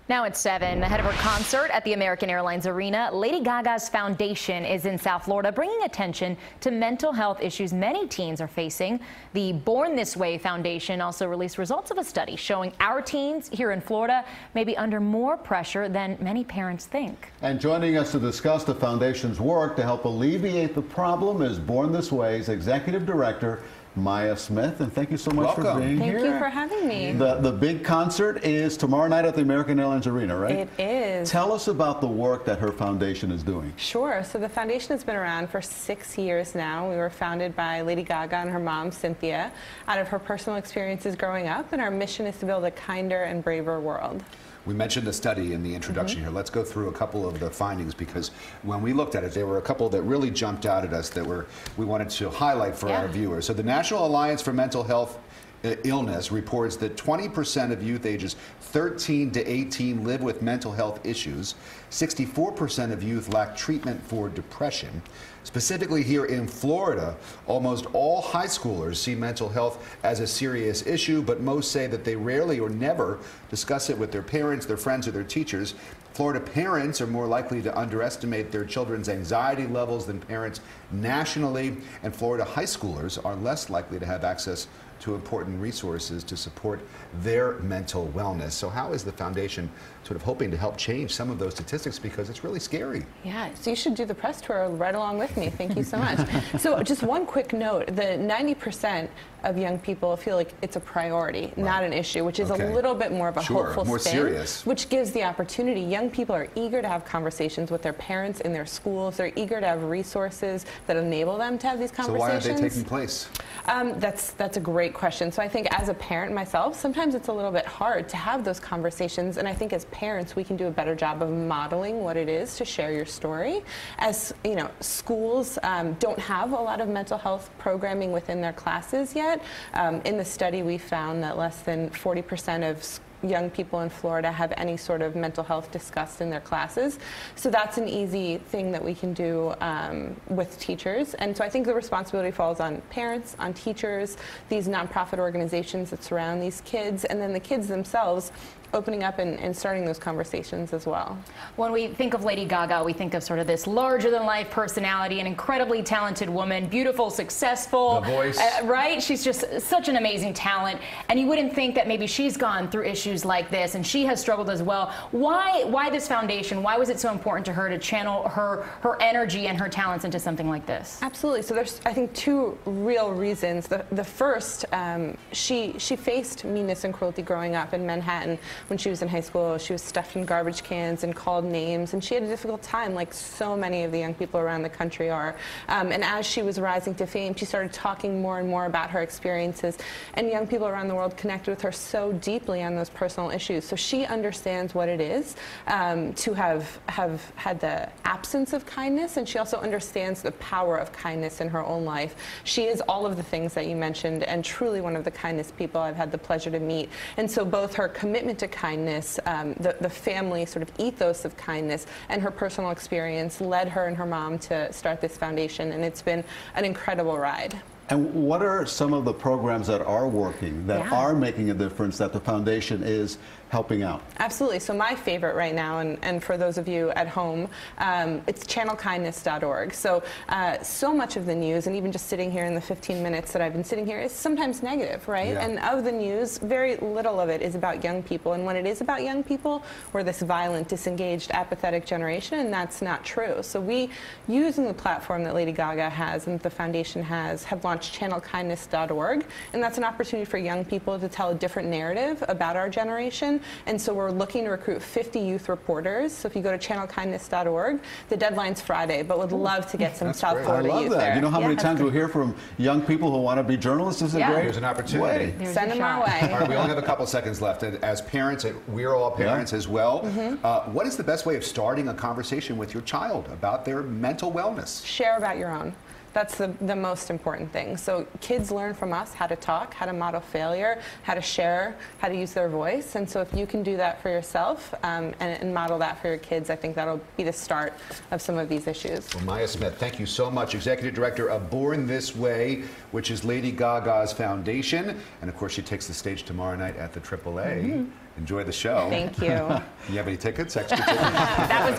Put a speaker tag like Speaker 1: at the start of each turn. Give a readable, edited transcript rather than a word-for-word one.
Speaker 1: Now it's 7. Ahead of her concert at the American Airlines Arena, Lady Gaga's foundation is in South Florida, bringing attention to mental health issues many teens are facing. The Born This Way Foundation also released results of a study showing our teens here in Florida may be under more pressure than many parents think.
Speaker 2: And joining us to discuss the foundation's work to help alleviate the problem is Born This Way's Executive Director, Enista Smith, and thank you so much for being here.
Speaker 3: Thank you for having me.
Speaker 2: The big concert is tomorrow night at the American Airlines Arena, right?
Speaker 3: It is.
Speaker 2: Tell us about the work that her foundation is doing.
Speaker 3: Sure. So the foundation has been around for 6 years now. We were founded by Lady Gaga and her mom, Cynthia, out of her personal experiences growing up, and our mission is to build a kinder and braver world.
Speaker 4: We mentioned a study in the introduction here. Let's go through a couple of the findings, because when we looked at it, there were a couple that really jumped out at us that we wanted to highlight for our viewers. So the National Alliance for Mental Health Illness reports that 20% of youth ages 13 to 18 live with mental health issues. 64% of youth lack treatment for depression. Specifically here in Florida, almost all high schoolers see mental health as a serious issue, but most say that they rarely or never discuss it with their parents, their friends, or their teachers. Florida parents are more likely to underestimate their children's anxiety levels than parents nationally, and Florida high schoolers are less likely to have access to important resources to support their mental wellness. So how is the foundation sort of hoping to help change some of those statistics, because it's really scary?
Speaker 3: Yeah, so you should do the press tour right along with me. Thank you so much. So just one quick note, the 90% of young people feel like it's a priority, not an issue, which is a little bit more of a hopeful
Speaker 4: more
Speaker 3: spin,
Speaker 4: serious.
Speaker 3: Which gives the opportunity. Young people are eager to have conversations with their parents in their schools. They're eager to have resources that enable them to have these conversations.
Speaker 4: So why aren't they taking place?
Speaker 3: That's a great question. So I think as a parent myself, sometimes it's a little bit hard to have those conversations, and I think as parents we can do a better job of modeling what it is to share your story. As you know, schools don't have a lot of mental health programming within their classes yet. In the study we found that less than 40% of young people in Florida have any sort of mental health discussed in their classes. So that's an easy thing that we can do with teachers. And so I think the responsibility falls on parents, on teachers, these nonprofit organizations that surround these kids, and then the kids themselves opening up and starting those conversations as well.
Speaker 1: When we think of Lady Gaga, we think of sort of this larger-than-life personality, an incredibly talented woman, beautiful, successful.
Speaker 4: The voice.
Speaker 1: Right? She's just such an amazing talent. And you wouldn't think that maybe she's gone through issues like this, and she has struggled as well. Why this foundation? Why was it so important to her to channel her energy and her talents into something like this?
Speaker 3: Absolutely. So there's, I think, two real reasons. The first, she faced meanness and cruelty growing up in Manhattan. When she was in high school, she was stuffed in garbage cans and called names, and she had a difficult time, like so many of the young people around the country are. And as she was rising to fame, she started talking more and more about her experiences, and young people around the world connected with her so deeply on those personal issues. So she understands what it is to have had the absence of kindness, and she also understands the power of kindness in her own life. She is all of the things that you mentioned, and truly one of the kindest people I've had the pleasure to meet. And so both her commitment to kindness, the family sort of ethos of kindness, and her personal experience led her and her mom to start this foundation, and it's been an incredible ride.
Speaker 2: And what are some of the programs that are working, that are making a difference, that the foundation is helping out?
Speaker 3: Absolutely. So my favorite right now, and for those of you at home, it's channelkindness.org. So so much of the news, and even just sitting here in the 15 minutes that I've been sitting here, is sometimes negative, right?
Speaker 2: Yeah.
Speaker 3: And of the news, very little of it is about young people. And when it is about young people, we're this violent, disengaged, apathetic generation, and that's not true. So we, using the platform that Lady Gaga has and the foundation has, have launched channelkindness.org, and that's an opportunity for young people to tell a different narrative about our generation. And so we're looking to recruit 50 youth reporters. So if you go to channelkindness.org, the deadline's Friday, but would love to get some South Florida youth there.
Speaker 2: You know how many times we hear from young people who want to be journalists? This is great.
Speaker 4: There's an opportunity.
Speaker 3: Send them our way.
Speaker 4: All right, we only have a couple seconds left. And as parents, we're all parents as well. What is the best way of starting a conversation with your child about their mental wellness?
Speaker 3: Share about your own. That's the most important thing. So kids learn from us how to talk, how to model failure, how to share, how to use their voice. And so if you can do that for yourself and model that for your kids, I think that'll be the start of some of these issues.
Speaker 4: Well, Enista Smith, thank you so much. Executive Director of Born This Way, which is Lady Gaga's foundation. And of course, she takes the stage tomorrow night at the AAA. Enjoy the show.
Speaker 3: Thank you.
Speaker 4: You have any tickets? Extra tickets?
Speaker 1: That was